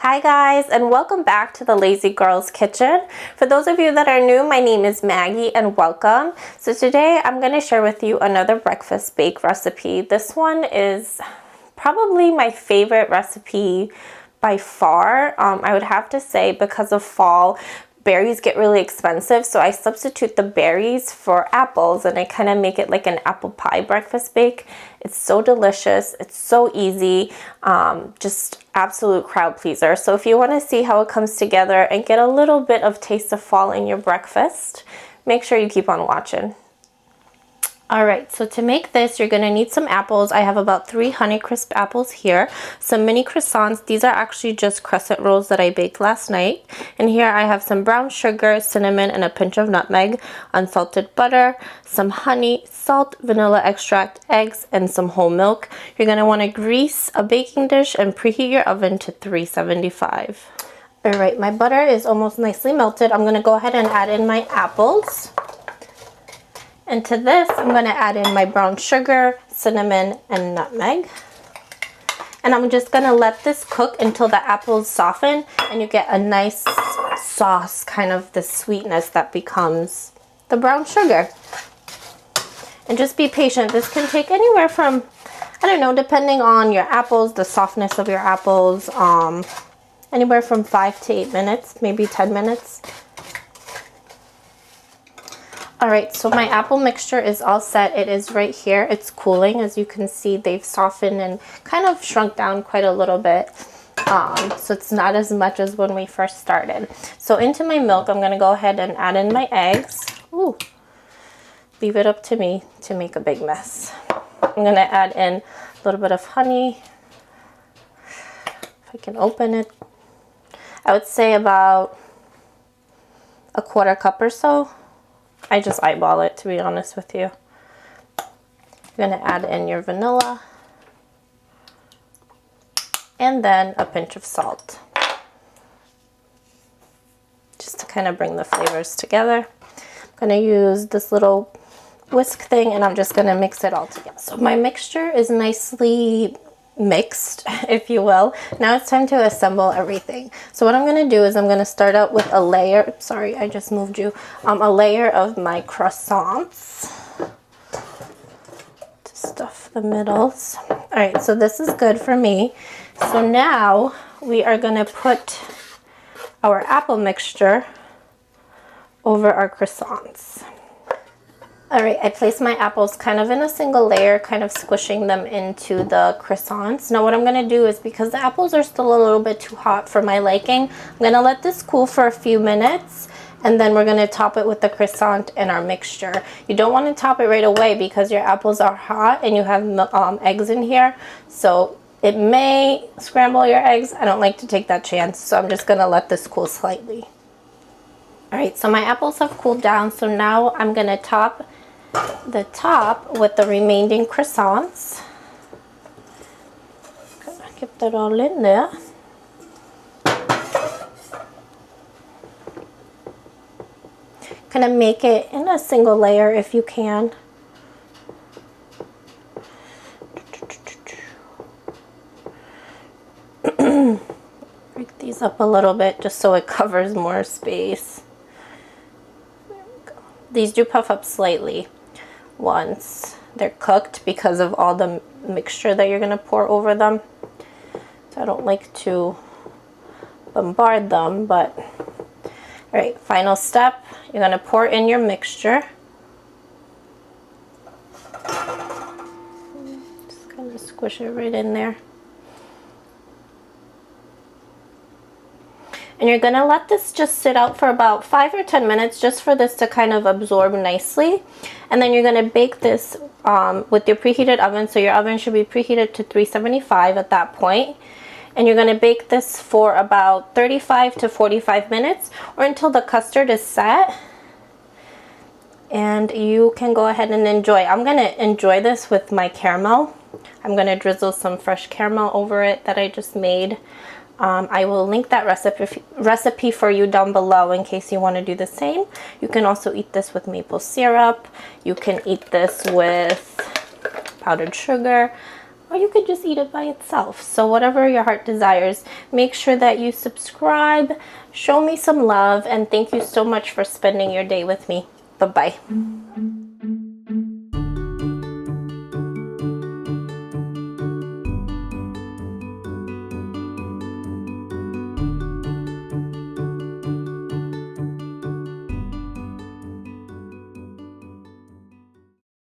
Hi guys, and welcome back to the Lazy Girls Kitchen. For those of you that are new, my name is Maggie and welcome. So today I'm going to share with you another breakfast bake recipe. This one is probably my favorite recipe by far. I would have to say, because of fall, berries get really expensive, so I substitute the berries for apples and I kind of make it like an apple pie breakfast bake. It's so delicious, it's so easy, just absolute crowd pleaser. So if you want to see how it comes together and get a little bit of taste of fall in your breakfast, make sure you keep on watching. Alright, so to make this, you're going to need some apples. I have about 3 Honeycrisp apples here. Some mini croissants. These are actually just crescent rolls that I baked last night. And here I have some brown sugar, cinnamon, and a pinch of nutmeg, unsalted butter, some honey, salt, vanilla extract, eggs, and some whole milk. You're going to want to grease a baking dish and preheat your oven to 375. Alright, my butter is almost nicely melted. I'm going to go ahead and add in my apples. And to this, I'm going to add in my brown sugar, cinnamon, and nutmeg. And I'm just going to let this cook until the apples soften and you get a nice sauce, kind of the sweetness that becomes the brown sugar. And just be patient. This can take anywhere from, I don't know, depending on your apples, the softness of your apples, anywhere from 5 to 8 minutes, maybe 10 minutes. Alright, so my apple mixture is all set. It is right here. It's cooling. As you can see, they've softened and kind of shrunk down quite a little bit. So it's not as much as when we first started. So into my milk, I'm going to go ahead and add in my eggs. Ooh, leave it up to me to make a big mess. I'm going to add in a little bit of honey. If I can open it. I would say about a 1/4 cup or so. I just eyeball it, to be honest with you. You're going to add in your vanilla and then a pinch of salt, just to kind of bring the flavors together. I'm going to use this little whisk thing and I'm just going to mix it all together. So my mixture is nicely mixed, if you will. Now it's time to assemble everything. So what I'm going to do is I'm going to start out with a layer, sorry, I just moved you, a layer of my croissants to stuff the middles. Alright, so this is good for me. So now we are going to put our apple mixture over our croissants. Alright, I placed my apples kind of in a single layer, kind of squishing them into the croissants. Now what I'm going to do is, because the apples are still a little bit too hot for my liking, I'm going to let this cool for a few minutes and then we're going to top it with the croissant and our mixture. You don't want to top it right away because your apples are hot and you have eggs in here, so it may scramble your eggs. I don't like to take that chance, so I'm just going to let this cool slightly. Alright, so my apples have cooled down, so now I'm going to top the top with the remaining croissants. Gonna get that all in there. Gonna make it in a single layer if you can. Break these up a little bit just so it covers more space. There we go. These do puff up slightly once they're cooked because of all the mixture that you're going to pour over them. So I don't like to bombard them, but alright, final step, you're going to pour in your mixture. Just kind of squish it right in there. And you're going to let this just sit out for about 5 or 10 minutes just for this to kind of absorb nicely. And then you're going to bake this with your preheated oven. So your oven should be preheated to 375 at that point. And you're going to bake this for about 35 to 45 minutes or until the custard is set. And you can go ahead and enjoy. I'm going to enjoy this with my caramel. I'm going to drizzle some fresh caramel over it that I just made. I will link that recipe for you down below in case you want to do the same. You can also eat this with maple syrup. You can eat this with powdered sugar. or you could just eat it by itself. So whatever your heart desires. Make sure that you subscribe, show me some love, and thank you so much for spending your day with me. Bye-bye.